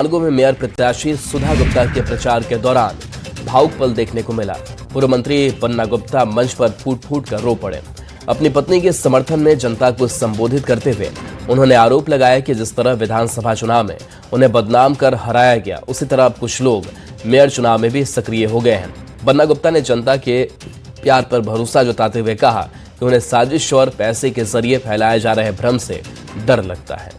राजनांदगांव में मेयर प्रत्याशी सुधा गुप्ता के प्रचार के दौरान भावुक पल देखने को मिला। पूर्व मंत्री पन्ना गुप्ता मंच पर फूट फूट कर रो पड़े। अपनी पत्नी के समर्थन में जनता को संबोधित करते हुए उन्होंने आरोप लगाया कि जिस तरह विधानसभा चुनाव में उन्हें बदनाम कर हराया गया, उसी तरह अब कुछ लोग मेयर चुनाव में भी सक्रिय हो गए हैं। पन्ना गुप्ता ने जनता के प्यार पर भरोसा जताते हुए कहा कि उन्हें साजिश और पैसे के जरिए फैलाए जा रहे भ्रम से डर लगता है।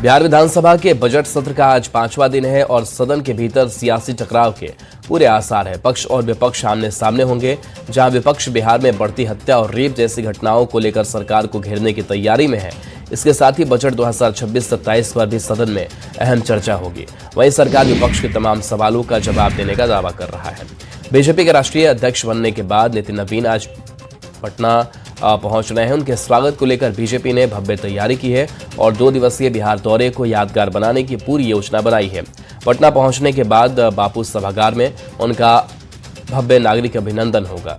बिहार विधानसभा के बजट सत्र का आज 5वां दिन है और सदन के भीतर सियासी टकराव के पूरे आसार है। पक्ष और विपक्ष आमने सामने होंगे। जहां विपक्ष बिहार में बढ़ती हत्या और रेप जैसी घटनाओं को लेकर सरकार को घेरने की तैयारी में है, इसके साथ ही बजट 2026-27 पर भी सदन में अहम चर्चा होगी। वहीं सरकार विपक्ष के तमाम सवालों का जवाब देने का दावा कर रहा है। बीजेपी के राष्ट्रीय अध्यक्ष बनने के बाद नितिन नवीन आज पटना पहुंच रहे हैं। उनके स्वागत को लेकर बीजेपी ने भव्य तैयारी की है और 2 दिवसीय बिहार दौरे को यादगार बनाने की पूरी योजना बनाई है। पटना पहुंचने के बाद बापू सभागार में उनका भव्य नागरिक अभिनंदन होगा।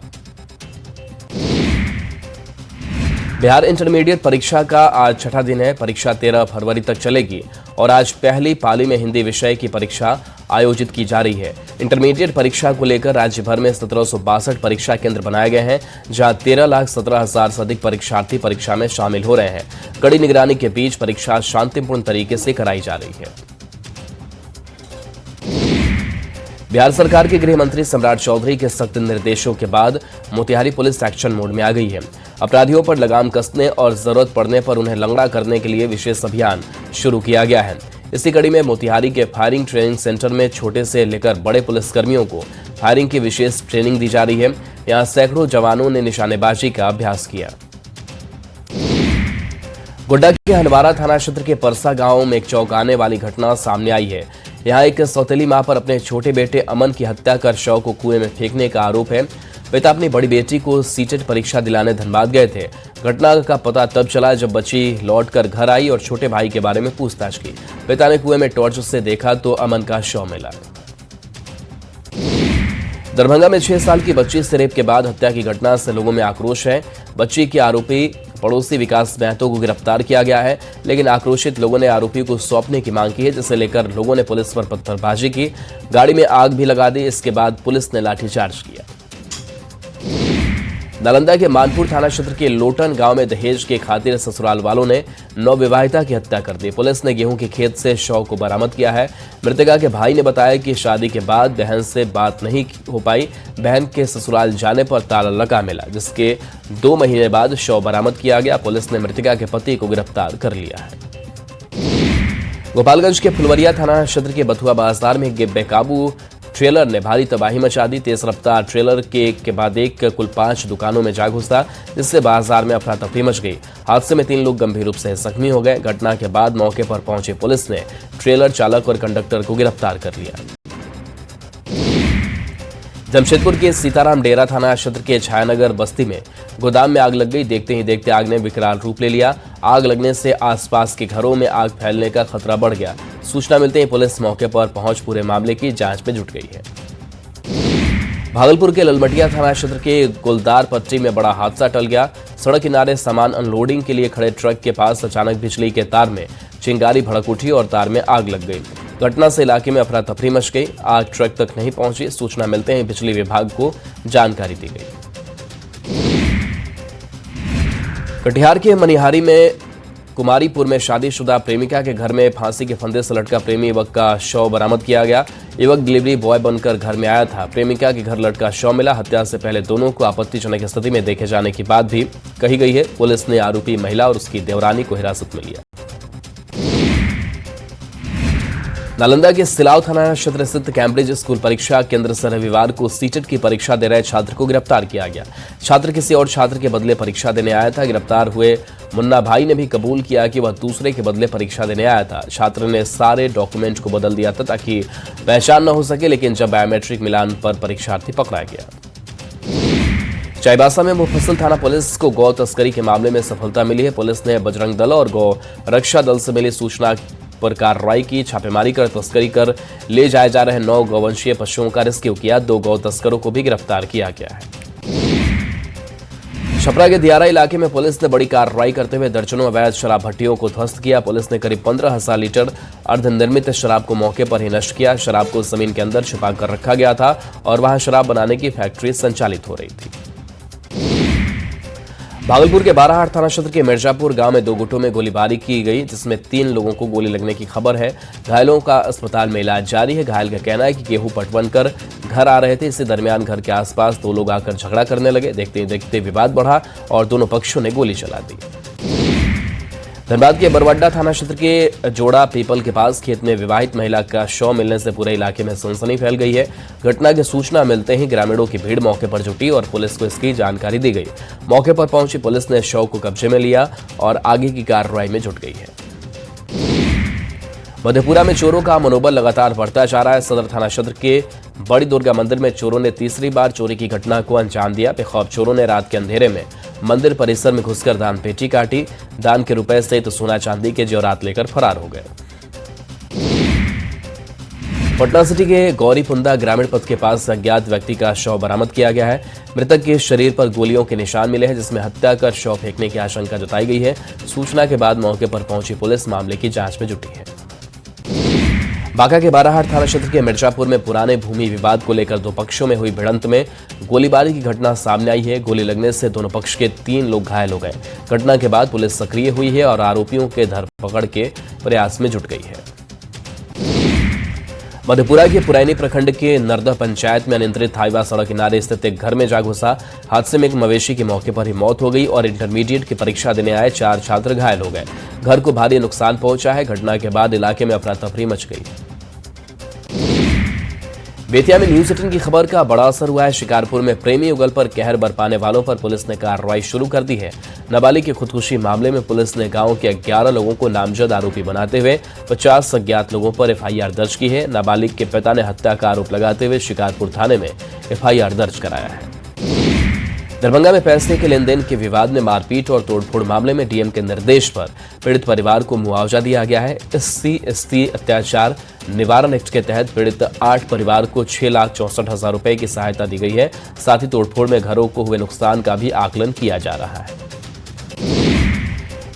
बिहार इंटरमीडिएट परीक्षा का आज 6ठा दिन है। परीक्षा 13 फरवरी तक चलेगी और आज पहली पाली में हिंदी विषय की परीक्षा आयोजित की जा रही है। इंटरमीडिएट परीक्षा को लेकर राज्य भर में 1762 परीक्षा केंद्र बनाए गए हैं, जहां 13,17,000 से अधिक परीक्षार्थी परीक्षा में शामिल हो रहे हैं। कड़ी निगरानी के बीच परीक्षा शांतिपूर्ण तरीके से कराई जा रही है। बिहार सरकार के गृह मंत्री सम्राट चौधरी के सख्त निर्देशों के बाद मोतिहारी पुलिस एक्शन मोड में आ गई है। अपराधियों पर लगाम कसने और जरूरत पड़ने पर उन्हें लंगड़ा करने के लिए विशेष अभियान शुरू किया गया है। इसी कड़ी में मोतिहारी के फायरिंग ट्रेनिंग सेंटर में छोटे से लेकर बड़े पुलिसकर्मियों को फायरिंग की विशेष ट्रेनिंग दी जा रही है। यहां सैकड़ों जवानों ने निशानेबाजी का अभ्यास किया। गोड्डा के हनवारा थाना क्षेत्र के परसा गांव में एक चौंकाने वाली घटना सामने आई है। यहां एक सौतेली मां पर अपने छोटे बेटे अमन की हत्या कर शव को कुएं में फेंकने का आरोप है। पिता अपनी बड़ी बेटी को सीटेट परीक्षा दिलाने धनबाद गए थे। घटना का पता तब चला जब बच्ची लौटकर घर आई और छोटे भाई के बारे में पूछताछ की। पिता ने कुएं में टॉर्च से देखा तो अमन का शव मिला। दरभंगा में 6 साल की बच्ची से रेप के बाद हत्या की घटना से लोगों में आक्रोश है। बच्ची के आरोपी पड़ोसी विकास महतो को गिरफ्तार किया गया है, लेकिन आक्रोशित लोगों ने आरोपी को सौंपने की मांग की है, जिसे लेकर लोगों ने पुलिस पर पत्थरबाजी की, गाड़ी में आग भी लगा दी। इसके बाद पुलिस ने लाठीचार्ज किया। नालंदा के मानपुर थाना क्षेत्र के लोटन गांव में दहेज के खातिर ससुराल वालों ने नवविवाहिता की हत्या कर दी। पुलिस ने गेहूं के खेत से शव को बरामद किया है। मृतका के भाई ने बताया कि शादी के बाद बहन से बात नहीं हो पाई। बहन के ससुराल जाने पर ताला लगा मिला, जिसके 2 महीने बाद शव बरामद किया गया। पुलिस ने मृतका के पति को गिरफ्तार कर लिया है। गोपालगंज के फुलवरिया थाना क्षेत्र के बथुआ बाजार में बेकाबू ट्रेलर ने भारी तबाही मचा दी। तेज रफ्तार ट्रेलर के एक के बाद एक कुल 5 दुकानों में जा घुसा, जिससे बाजार में अफरा तफरी मच गई। हादसे में 3 लोग गंभीर रूप से जख्मी हो गए। घटना के बाद मौके पर पहुंची पुलिस ने ट्रेलर चालक और कंडक्टर को गिरफ्तार कर लिया। जमशेदपुर के सीताराम डेरा थाना क्षेत्र के छायानगर बस्ती में गोदाम में आग लग गई। देखते ही देखते आग ने विकराल रूप ले लिया। आग लगने से आसपास के घरों में आग फैलने का खतरा बढ़ गया। सूचना मिलते ही पुलिस मौके पर पहुंच पूरे मामले की जांच में जुट गई है। भागलपुर के ललमटिया थाना क्षेत्र के गुलदार पट्टी में बड़ा हादसा टल गया। सड़क किनारे सामान अनलोडिंग के लिए खड़े ट्रक के पास अचानक बिजली के तार में चिंगारी भड़क उठी और तार में आग लग गई। घटना से इलाके में अफरा तफरी मच गई। आग ट्रक तक नहीं पहुंची। सूचना मिलते ही बिजली विभाग को जानकारी दी गई। कटिहार के मनिहारी में कुमारीपुर में शादीशुदा प्रेमिका के घर में फांसी के फंदे से लटका प्रेमी युवक का शव बरामद किया गया। युवक डिलीवरी बॉय बनकर घर में आया था। प्रेमिका के घर लटका शव मिला। हत्या से पहले दोनों को आपत्तिजनक स्थिति में देखे जाने की बात भी कही गई है। पुलिस ने आरोपी महिला और उसकी देवरानी को हिरासत में लिया। नालंदा के सिलाव थाना क्षेत्र स्थित कैम्ब्रिज स्कूल परीक्षा केंद्र से रविवार को सीटेट की परीक्षा दे रहे छात्र को गिरफ्तार किया गया। छात्र किसी और छात्र के बदले परीक्षा देने आया था। गिरफ्तार हुए मुन्ना भाई ने भी कबूल किया कि वह दूसरे के बदले परीक्षा देने आया था। छात्र ने सारे डॉक्यूमेंट को बदल दिया था ताकि पहचान न हो सके, लेकिन जब बायोमेट्रिक मिलान पर परीक्षार्थी पकड़ा गया। चाईबासा में मुफस्सिल थाना पुलिस को गौ तस्करी के मामले में सफलता मिली है। पुलिस ने बजरंग दल और गौ रक्षा दल से मिली सूचना पर कार्रवाई की। छापेमारी कर तस्करी कर ले जाए जा रहे 9 गौवंशीय पशुओं का रेस्क्यू किया। 2 गौ तस्करों को भी गिरफ्तार किया गया है। छपरा के दियारा इलाके में पुलिस ने बड़ी कार्रवाई करते हुए दर्जनों अवैध शराब भट्टियों को ध्वस्त किया। पुलिस ने करीब 15,000 लीटर अर्धनिर्मित शराब को मौके पर ही नष्ट किया। शराब को जमीन के अंदर छिपा कर रखा गया था और वहां शराब बनाने की फैक्ट्री संचालित हो रही थी। भागलपुर के बाराहाट थाना क्षेत्र के मिर्जापुर गांव में 2 गुटों में गोलीबारी की गई, जिसमें 3 लोगों को गोली लगने की खबर है। घायलों का अस्पताल में इलाज जारी है। घायल का कहना है कि गेहूं पटवन कर घर आ रहे थे। इसी दरमियान घर के आसपास 2 लोग आकर झगड़ा करने लगे। देखते ही देखते विवाद बढ़ा और दोनों पक्षों ने गोली चला दी। धनबाद के बरवाडा थाना क्षेत्र के जोड़ा पीपल के पास खेत में विवाहित महिला का शव मिलने से पूरे इलाके में सनसनी फैल गई है। घटना की सूचना मिलते ही ग्रामीणों की भीड़ मौके पर जुटी और पुलिस को इसकी जानकारी दी गई। मौके पर पहुंची पुलिस ने शव को कब्जे में लिया और आगे की कार्रवाई में जुट गई है। मधेपुरा में चोरों का मनोबल लगातार बढ़ता जा रहा है। सदर थाना क्षेत्र के बड़ी दुर्गा मंदिर में चोरों ने तीसरी बार चोरी की घटना को अंजाम दिया। बेखौफ चोरों ने रात के अंधेरे में मंदिर परिसर में घुसकर दान पेटी काटी। दान के रुपए सहित सोना चांदी के जेवरात लेकर फरार हो गए। पटना सिटी के गौरीपुंदा ग्रामीण पथ के पास अज्ञात व्यक्ति का शव बरामद किया गया है। मृतक के शरीर पर गोलियों के निशान मिले हैं, जिसमें हत्या कर शव फेंकने की आशंका जताई गई है। सूचना के बाद मौके पर पहुंची पुलिस मामले की जांच में जुटी है। बांका के बाराहाट थाना क्षेत्र के मिर्जापुर में पुराने भूमि विवाद को लेकर 2 पक्षों में हुई भिड़ंत में गोलीबारी की घटना सामने आई है। गोली लगने से दोनों पक्ष के 3 लोग घायल हो गए। घटना के बाद पुलिस सक्रिय हुई है और आरोपियों के धरपकड़ के प्रयास में जुट गई है। मधेपुरा के पुरैनी प्रखंड के नरदा पंचायत में अनियंत्रित हाईवा सड़क किनारे स्थित एक घर में जा घुसा। हादसे में एक मवेशी की मौके पर ही मौत हो गई और इंटरमीडिएट की परीक्षा देने आए 4 छात्र घायल हो गए। घर को भारी नुकसान पहुंचा है। घटना के बाद इलाके में अफरा तफरी मच गई। बेतिया में न्यूज 18 की खबर का बड़ा असर हुआ है। शिकारपुर में प्रेमी युगल पर कहर बरपाने वालों पर पुलिस ने कार्रवाई शुरू कर दी है। नाबालिग की खुदकुशी मामले में पुलिस ने गांव के 11 लोगों को नामजद आरोपी बनाते हुए 50 अज्ञात लोगों पर एफआईआर दर्ज की है। नाबालिग के पिता ने हत्या का आरोप लगाते हुए शिकारपुर थाने में एफआईआर दर्ज कराया है। दरभंगा में पैसे के लेन देन के विवाद में मारपीट और तोड़फोड़ मामले में डीएम के निर्देश पर पीड़ित परिवार को मुआवजा दिया गया है। SC/ST अत्याचार निवारण एक्ट के तहत पीड़ित 8 परिवार को 6,64,000 रुपए की सहायता दी गई है। साथ ही तोड़फोड़ में घरों को हुए नुकसान का भी आकलन किया जा रहा है।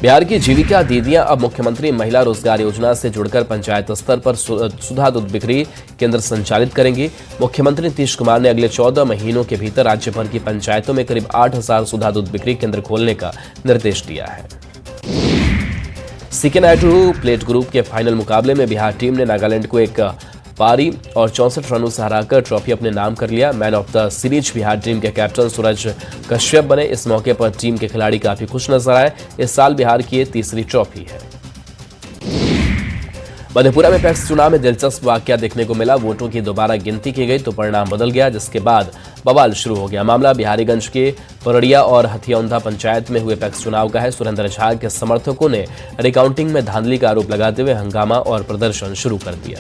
बिहार की जीविका दीदियां अब मुख्यमंत्री महिला रोजगार योजना से जुड़कर पंचायत स्तर पर सुधा दूध बिक्री केंद्र संचालित करेंगी। मुख्यमंत्री नीतीश कुमार ने अगले 14 महीनों के भीतर राज्य भर की पंचायतों में करीब 8,000 सुधा दूध बिक्री केंद्र खोलने का निर्देश दिया है। सीके नायडू प्लेट ग्रुप के फाइनल मुकाबले में बिहार टीम ने नागालैंड को 1 पारी और 64 रनों से हराकर ट्रॉफी अपने नाम कर लिया। Man of the series Bihar team के कैप्टन सूरज कश्यप बने। इस मौके पर टीम के खिलाड़ी काफी खुश नजर आए। इस साल बिहार की ये तीसरी ट्रॉफी है। मधेपुरा में पैक्स चुनाव में दिलचस्प वाकया देखने को मिला। वोटों की दोबारा गिनती की गई तो परिणाम बदल गया, जिसके बाद बवाल शुरू हो गया। मामला बिहारीगंज के परड़िया और हथियौंधा पंचायत में हुए पैक्स चुनाव का है। सुरेंद्र झा के समर्थकों ने रिकाउंटिंग में धांधली का आरोप लगाते हुए हंगामा और प्रदर्शन शुरू कर दिया।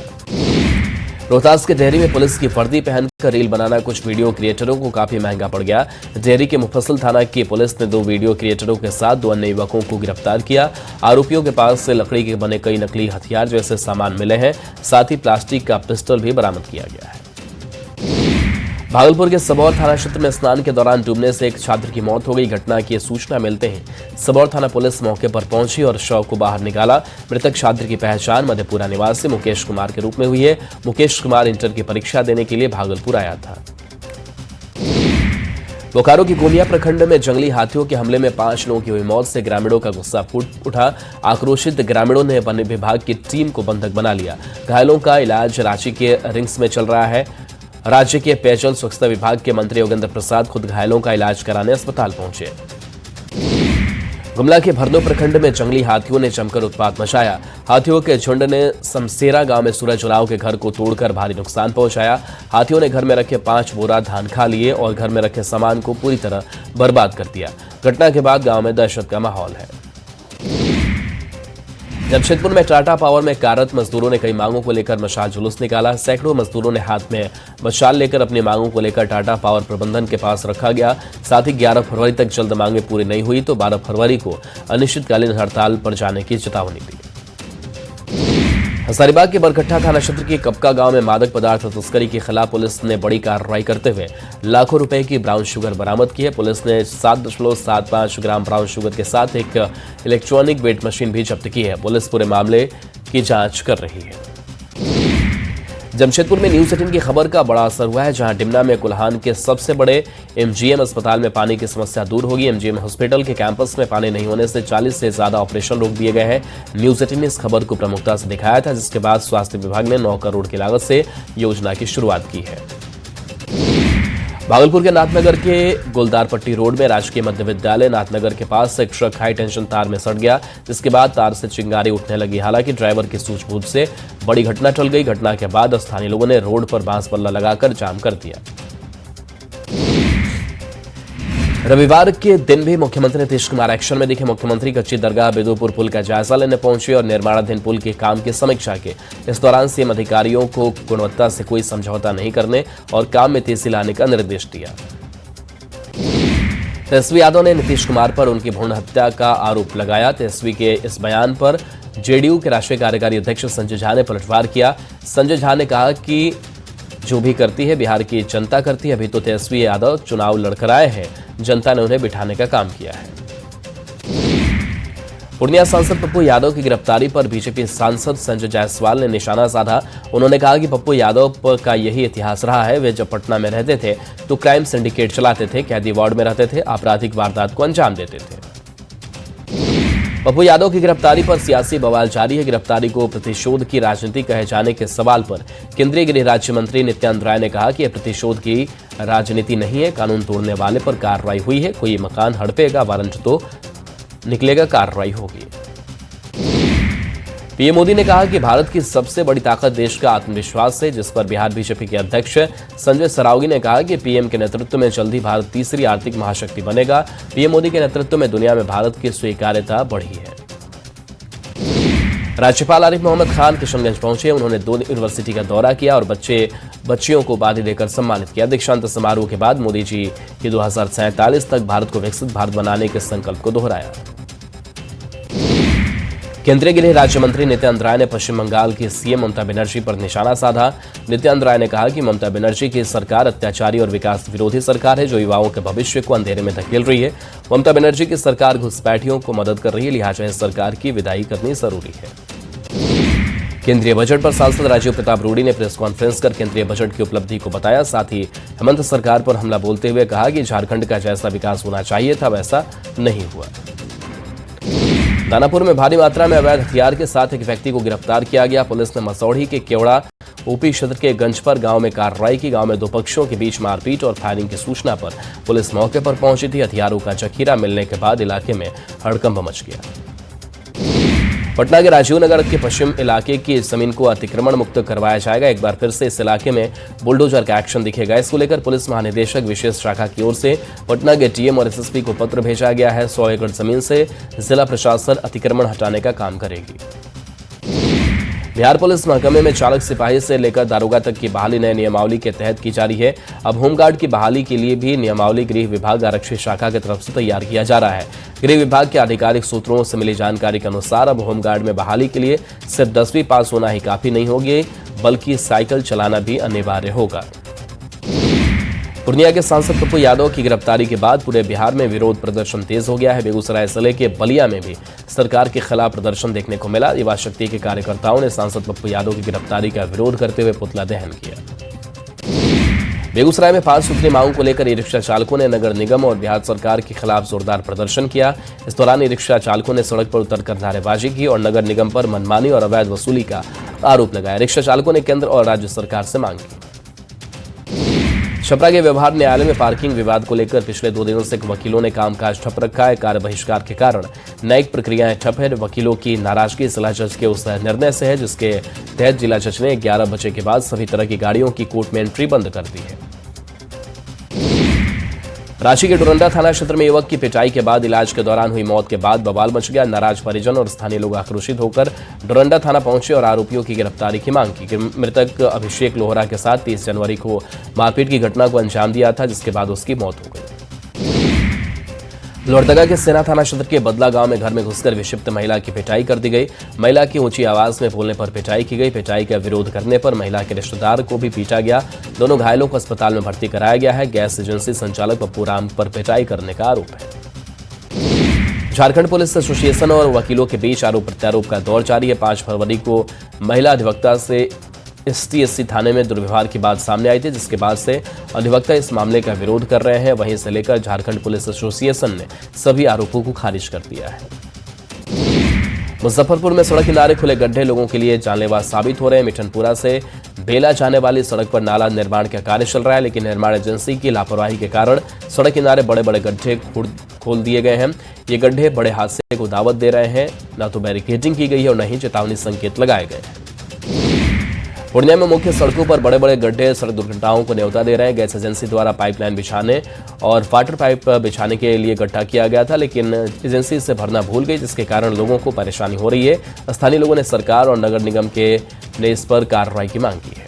रोहतास के डेहरी में पुलिस की वर्दी पहनकर रील बनाना कुछ वीडियो क्रिएटरों को काफी महंगा पड़ गया। डेहरी के मुफस्सिल थाना की पुलिस ने 2 वीडियो क्रिएटरों के साथ 2 अन्य युवकों को गिरफ्तार किया। आरोपियों के पास से लकड़ी के बने कई नकली हथियार जैसे सामान मिले हैं। साथ ही प्लास्टिक का पिस्टल भी बरामद किया गया है। भागलपुर के सबौर थाना क्षेत्र में स्नान के दौरान डूबने से एक छात्र की मौत हो गई। घटना की सूचना मिलते ही सबौर थाना पुलिस मौके पर पहुंची और शव को बाहर निकाला। मृतक छात्र की पहचान मधेपुरा निवासी मुकेश कुमार के रूप में हुई है। मुकेश कुमार इंटर की परीक्षा देने के लिए भागलपुर आया था। बोकारो की गोलिया प्रखंड में जंगली हाथियों के हमले में 5 लोगों की हुई मौत से ग्रामीणों का गुस्सा फूट उठा। आक्रोशित ग्रामीणों ने वन विभाग की टीम को बंधक बना लिया। घायलों का इलाज रांची के रिम्स में चल रहा है। राज्य के पेयजल स्वच्छता विभाग के मंत्री योगेंद्र प्रसाद खुद घायलों का इलाज कराने अस्पताल पहुंचे। गुमला के भरदो प्रखंड में जंगली हाथियों ने जमकर उत्पात मचाया। हाथियों के झुंड ने समसेरा गांव में सूरज उरांव के घर को तोड़कर भारी नुकसान पहुंचाया। हाथियों ने घर में रखे 5 बोरा धान खा लिए और घर में रखे सामान को पूरी तरह बर्बाद कर दिया। घटना के बाद गांव में दहशत का माहौल है। जमशेदपुर में टाटा पावर में कार्यरत मजदूरों ने कई मांगों को लेकर मशाल जुलूस निकाला। सैकड़ों मजदूरों ने हाथ में मशाल लेकर अपनी मांगों को लेकर टाटा पावर प्रबंधन के पास रखा गया। साथ ही 11 फरवरी तक जल्द मांगे पूरी नहीं हुई तो 12 फरवरी को अनिश्चितकालीन हड़ताल पर जाने की चेतावनी दी। हजारीबाग के बरकट्टा थाना क्षेत्र के कपका गांव में मादक पदार्थ तस्करी के खिलाफ पुलिस ने बड़ी कार्रवाई करते हुए लाखों रुपए की ब्राउन शुगर बरामद की है। पुलिस ने 7.75 ग्राम ब्राउन शुगर के साथ एक इलेक्ट्रॉनिक वेट मशीन भी जब्त की है। पुलिस पूरे मामले की जांच कर रही है। जमशेदपुर में न्यूज 18 की खबर का बड़ा असर हुआ है, जहां डिमना में कुल्हान के सबसे बड़े एमजीएम अस्पताल में पानी की समस्या दूर होगी। एमजीएम हॉस्पिटल के कैंपस में पानी नहीं होने से 40 से ज्यादा ऑपरेशन रोक दिए गए हैं। न्यूज 18 ने इस खबर को प्रमुखता से दिखाया था, जिसके बाद स्वास्थ्य विभाग ने 9 करोड़ की लागत से योजना की शुरुआत की है। भागलपुर के नाथनगर के गुलदारपट्टी रोड में राजकीय मध्य विद्यालय नाथनगर के पास एक ट्रक हाई टेंशन तार में सट गया, जिसके बाद तार से चिंगारी उठने लगी। हालांकि ड्राइवर की सूझबूझ से बड़ी घटना टल गई। घटना के बाद स्थानीय लोगों ने रोड पर बांस बल्ला लगाकर जाम कर दिया। रविवार के दिन भी मुख्यमंत्री नीतीश कुमार एक्शन में दिखे। मुख्यमंत्री कच्ची दरगाह बेदूपुर पुल का जायजा लेने पहुंचे और निर्माणाधीन पुल के काम की समीक्षा की। इस दौरान सीएम अधिकारियों को गुणवत्ता से कोई समझौता नहीं करने और काम में तेजी लाने का निर्देश दिया। तेजस्वी यादव ने नीतीश कुमार पर उनकी भ्रूण हत्या का आरोप लगाया। तेजस्वी के इस बयान पर जेडीयू के राष्ट्रीय कार्यकारी अध्यक्ष संजय झा ने पलटवार किया। संजय झा ने कहा कि जो भी करती है बिहार की जनता करती है। अभी तो तेजस्वी यादव चुनाव लड़कर आए हैं, जनता ने उन्हें बिठाने का काम किया है। पूर्णिया सांसद पप्पू यादव की गिरफ्तारी पर बीजेपी सांसद संजय जायसवाल ने निशाना साधा। उन्होंने कहा कि पप्पू यादव का यही इतिहास रहा है। वे जब पटना में रहते थे तो क्राइम सिंडिकेट चलाते थे, कैदी वार्ड में रहते थे, आपराधिक वारदात को अंजाम देते थे। पप्पू यादव की गिरफ्तारी पर सियासी बवाल जारी है। गिरफ्तारी को प्रतिशोध की राजनीति कहे जाने के सवाल पर केंद्रीय गृह राज्य मंत्री नित्यानंद राय ने कहा कि यह प्रतिशोध की राजनीति नहीं है। कानून तोड़ने वाले पर कार्रवाई हुई है। कोई मकान हड़पेगा, वारंट तो निकलेगा, कार्रवाई होगी। पीएम मोदी ने कहा कि भारत की सबसे बड़ी ताकत देश का आत्मविश्वास है, जिस पर बिहार बीजेपी के अध्यक्ष संजय सरावगी ने कहा कि पीएम के नेतृत्व में जल्द ही भारत तीसरी आर्थिक महाशक्ति बनेगा। पीएम मोदी के नेतृत्व में दुनिया में भारत की स्वीकार्यता बढ़ी है। राज्यपाल आरिफ मोहम्मद खान किशनगंज पहुंचे। उन्होंने 2 यूनिवर्सिटी का दौरा किया और बच्चियों को उपाधि देकर सम्मानित किया। दीक्षांत समारोह के बाद मोदी जी की 2047 तक भारत को विकसित भारत बनाने के संकल्प को दोहराया। केंद्रीय गृह राज्य मंत्री नित्यानंद राय ने पश्चिम बंगाल की सीएम ममता बनर्जी पर निशाना साधा। नित्यानंद राय ने कहा कि ममता बनर्जी की सरकार अत्याचारी और विकास विरोधी सरकार है, जो युवाओं के भविष्य को अंधेरे में धकेल रही है। ममता बनर्जी की सरकार घुसपैठियों को मदद कर रही है, लिहाजा इस सरकार की विदाई करनी जरूरी है। केंद्रीय बजट पर सांसद राजीव प्रताप रूडी ने प्रेस कॉन्फ्रेंस कर केंद्रीय बजट की उपलब्धि को बताया। साथ ही हेमंत सरकार पर हमला बोलते हुए कहा कि झारखंड का जैसा विकास होना चाहिए था वैसा नहीं हुआ। दानापुर में भारी मात्रा में अवैध हथियार के साथ एक व्यक्ति को गिरफ्तार किया गया। पुलिस ने मसौढ़ी के केवड़ा ओपी क्षेत्र के गंजपर गांव में कार्रवाई की। गांव में 2 पक्षों के बीच मारपीट और फायरिंग की सूचना पर पुलिस मौके पर पहुंची थी। हथियारों का जखीरा मिलने के बाद इलाके में हड़कंप मच गया। पटना के राजीव नगर के पश्चिम इलाके की जमीन को अतिक्रमण मुक्त करवाया जाएगा। एक बार फिर से इस इलाके में बुलडोजर का एक्शन दिखेगा। इसको लेकर पुलिस महानिदेशक विशेष शाखा की ओर से पटना के डीएम और एसएसपी को पत्र भेजा गया है। 100 एकड़ जमीन से जिला प्रशासन अतिक्रमण हटाने का काम करेगी। बिहार पुलिस महकमे में चालक सिपाही से लेकर दारोगा तक की बहाली नए नियमावली के तहत की जा रही है। अब होमगार्ड की बहाली के लिए भी नियमावली गृह विभाग आरक्षी शाखा की तरफ से तैयार किया जा रहा है। गृह विभाग के आधिकारिक सूत्रों से मिली जानकारी के अनुसार अब होमगार्ड में बहाली के लिए सिर्फ 10वीं पास होना ही काफी नहीं होगी, बल्कि साइकिल चलाना भी अनिवार्य होगा। पूर्णिया के सांसद पप्पू यादव की गिरफ्तारी के बाद पूरे बिहार में विरोध प्रदर्शन तेज हो गया है। बेगूसराय जिले के बलिया में भी सरकार के खिलाफ प्रदर्शन देखने को मिला। युवा शक्ति के कार्यकर्ताओं ने सांसद पप्पू यादव की गिरफ्तारी का विरोध करते हुए पुतला दहन किया। बेगूसराय में 5 सूत्री मांगों को लेकर ई रिक्शा चालकों ने नगर निगम और बिहार सरकार के खिलाफ जोरदार प्रदर्शन किया। इस दौरान ई रिक्शा चालकों ने सड़क पर उतरकर नारेबाजी की और नगर निगम पर मनमानी और अवैध वसूली का आरोप लगाया। रिक्शा चालकों ने केंद्र और राज्य सरकार से मांग की। छपरा के व्यवहार न्यायालय में पार्किंग विवाद को लेकर पिछले 2 दिनों से वकीलों ने कामकाज ठप रखा है। कार्य बहिष्कार के कारण न्यायिक प्रक्रियाएं ठप है। वकीलों की नाराजगी जिला जज के उस निर्णय से है, जिसके तहत जिला जज ने 11 बजे के बाद सभी तरह की गाड़ियों की कोर्ट में एंट्री बंद कर दी है। रांची के डोरंडा थाना क्षेत्र में युवक की पिटाई के बाद इलाज के दौरान हुई मौत के बाद बवाल मच गया। नाराज परिजन और स्थानीय लोग आक्रोशित होकर डोरंडा थाना पहुंचे और आरोपियों की गिरफ्तारी की मांग की। मृतक अभिषेक लोहरा के साथ 30 जनवरी को मारपीट की घटना को अंजाम दिया था, जिसके बाद उसकी मौत हो गई। लोहरदगा के सेना थाना क्षेत्र के बदला गांव में घर में घुसकर विक्षिप्त महिला की पिटाई कर दी गई। महिला की ऊंची आवाज में बोलने पर पिटाई की गई। पिटाई का विरोध करने पर महिला के रिश्तेदार को भी पीटा गया। दोनों घायलों को अस्पताल में भर्ती कराया गया है। गैस एजेंसी संचालक पप्पू राम पर पिटाई करने का आरोप है। झारखंड पुलिस एसोसिएशन और वकीलों के बीच आरोप प्रत्यारोप का दौर जारी है। 5 फरवरी को महिला अधिवक्ता से ST/SC थाने में दुर्व्यवहार की बात सामने आई थी, जिसके बाद से अधिवक्ता इस मामले का विरोध कर रहे हैं। वहीं इसे लेकर झारखंड पुलिस एसोसिएशन ने सभी आरोपों को खारिज कर दिया है। मुजफ्फरपुर में सड़क किनारे खुले गड्ढे लोगों के लिए जानलेवा साबित हो रहे हैं। मिठनपुरा से बेला जाने वाली सड़क पर नाला निर्माण का कार्य चल रहा है, लेकिन निर्माण एजेंसी की लापरवाही के कारण सड़क किनारे बड़े बड़े गड्ढे खोल दिए गए हैं। ये गड्ढे बड़े हादसे को दावत दे रहे हैं। न तो बैरिकेडिंग की गई है और न ही चेतावनी संकेत लगाए गए हैं। पूर्णिया में मुख्य सड़कों पर बड़े बड़े गड्ढे सड़क दुर्घटनाओं को न्योता दे रहे हैं। गैस एजेंसी द्वारा पाइपलाइन बिछाने और वाटर पाइप बिछाने के लिए गड्ढा किया गया था, लेकिन एजेंसी इसे भरना भूल गई, जिसके कारण लोगों को परेशानी हो रही है। स्थानीय लोगों ने सरकार और नगर निगम ने इस पर कार्रवाई की मांग की है।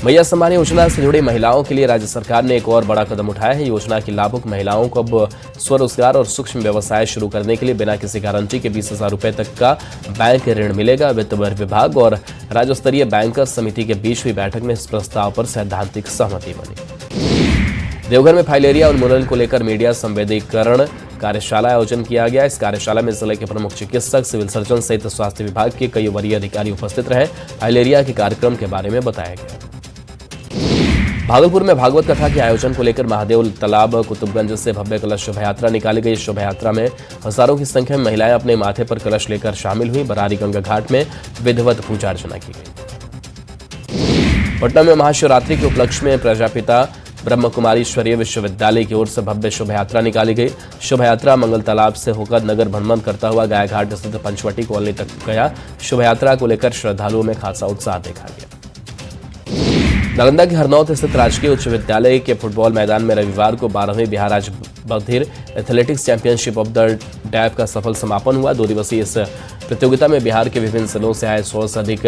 मैया सम्मान योजना से जुड़ी महिलाओं के लिए राज्य सरकार ने एक और बड़ा कदम उठाया है। योजना की लाभुक महिलाओं को अब स्वरोजगार और सूक्ष्म व्यवसाय शुरू करने के लिए बिना किसी गारंटी के 20,000 रुपए तक का बैंक ऋण मिलेगा। वित्त विभाग और राज्य स्तरीय बैंकर्स समिति के बीच हुई बैठक में इस प्रस्ताव पर सैद्धांतिक सहमति बनी। देवघर में फाइलेरिया उन्मूलन को लेकर मीडिया संवेदीकरण कार्यशाला आयोजन किया गया। इस कार्यशाला में जिले के प्रमुख चिकित्सक, सिविल सर्जन सहित स्वास्थ्य विभाग के कई वरीय अधिकारी उपस्थित रहे। फाइलेरिया के कार्यक्रम के बारे में बताया गया। भागलपुर में भागवत कथा के आयोजन को लेकर महादेव तालाब कुतुबगंज से भव्य कलश शोभा यात्रा निकाली गई। शोभा यात्रा में हजारों की संख्या में महिलाएं अपने माथे पर कलश लेकर शामिल हुई। बरारी गंगा घाट में विधिवत पूजा अर्चना की गई। पटना में महाशिवरात्रि के उपलक्ष्य में प्रजापिता ब्रह्म कुमारी ईश्वरीय विश्वविद्यालय की ओर से भव्य शोभा यात्रा निकाली गई। शोभा यात्रा मंगल तालाब से होकर नगर भ्रमण करता हुआ गायघाट स्थित पंचवटी कॉलोनी तक गया। शोभा यात्रा को लेकर श्रद्धालुओं में खासा उत्साह देखा गया। नालंदा के हरनौत स्थित राजकीय उच्च विद्यालय के फुटबॉल मैदान में रविवार को 12वीं बिहार राज्य बधिर athletics championship of the deaf का सफल समापन हुआ। 2 दिवसीय इस प्रतियोगिता में बिहार के विभिन्न जिलों से आए 100 से अधिक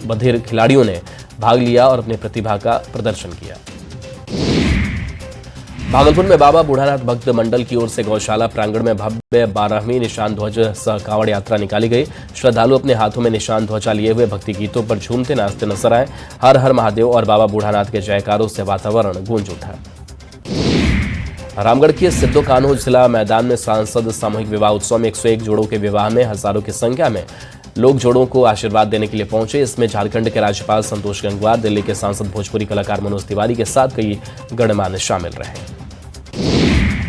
बधिर खिलाड़ियों ने भाग लिया और अपनी प्रतिभा का प्रदर्शन किया। भागलपुर में बाबा बूढ़ानाथ भक्त मंडल की ओर से गौशाला प्रांगण में भव्य 12वीं निशान ध्वज सह कांवड़ यात्रा निकाली गई। श्रद्धालु अपने हाथों में निशान ध्वजा लिए हुए भक्ति गीतों पर झूमते नाचते नजर आए। हर हर महादेव और बाबा बूढ़ानाथ के जयकारों से वातावरण गूंज उठा। रामगढ़ के सिद्धो कान्हू जिला मैदान में सांसद सामूहिक विवाह उत्सव में 101 जोड़ों के विवाह में हजारों की संख्या में लोग जोड़ों को आशीर्वाद देने के लिए पहुंचे। इसमें झारखंड के राज्यपाल संतोष गंगवार, दिल्ली के सांसद भोजपुरी कलाकार मनोज तिवारी के साथ कई गणमान्य शामिल रहे।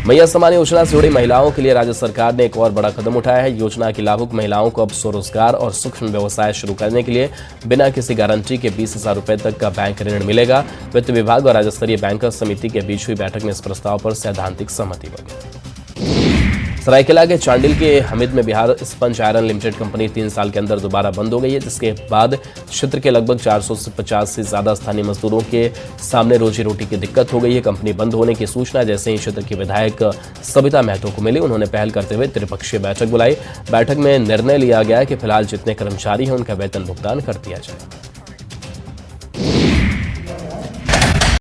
मैया सम्मान योजना से जुड़ी महिलाओं के लिए राज्य सरकार ने एक और बड़ा कदम उठाया है। योजना की लाभुक महिलाओं को अब स्वरोजगार और सूक्ष्म व्यवसाय शुरू करने के लिए बिना किसी गारंटी के 20,000 रुपए तक का बैंक ऋण मिलेगा। वित्त विभाग और राज्य स्तरीय बैंकर्स समिति के बीच हुई बैठक में इस प्रस्ताव पर सैद्धांतिक सहमति बनी। सरायकेला के चांडिल के हमीद में Bihar sponge iron limited company 3 साल के अंदर दोबारा बंद हो गई है, जिसके बाद क्षेत्र के लगभग 450 से ज्यादा स्थानीय मजदूरों के सामने रोजी रोटी की दिक्कत हो गई है। कंपनी बंद होने की सूचना जैसे ही क्षेत्र की विधायक सविता महतो को मिली, उन्होंने पहल करते हुए त्रिपक्षीय बैठक बुलाई। बैठक में निर्णय लिया गया कि फिलहाल जितने कर्मचारी हैं उनका वेतन भुगतान कर दिया जाए।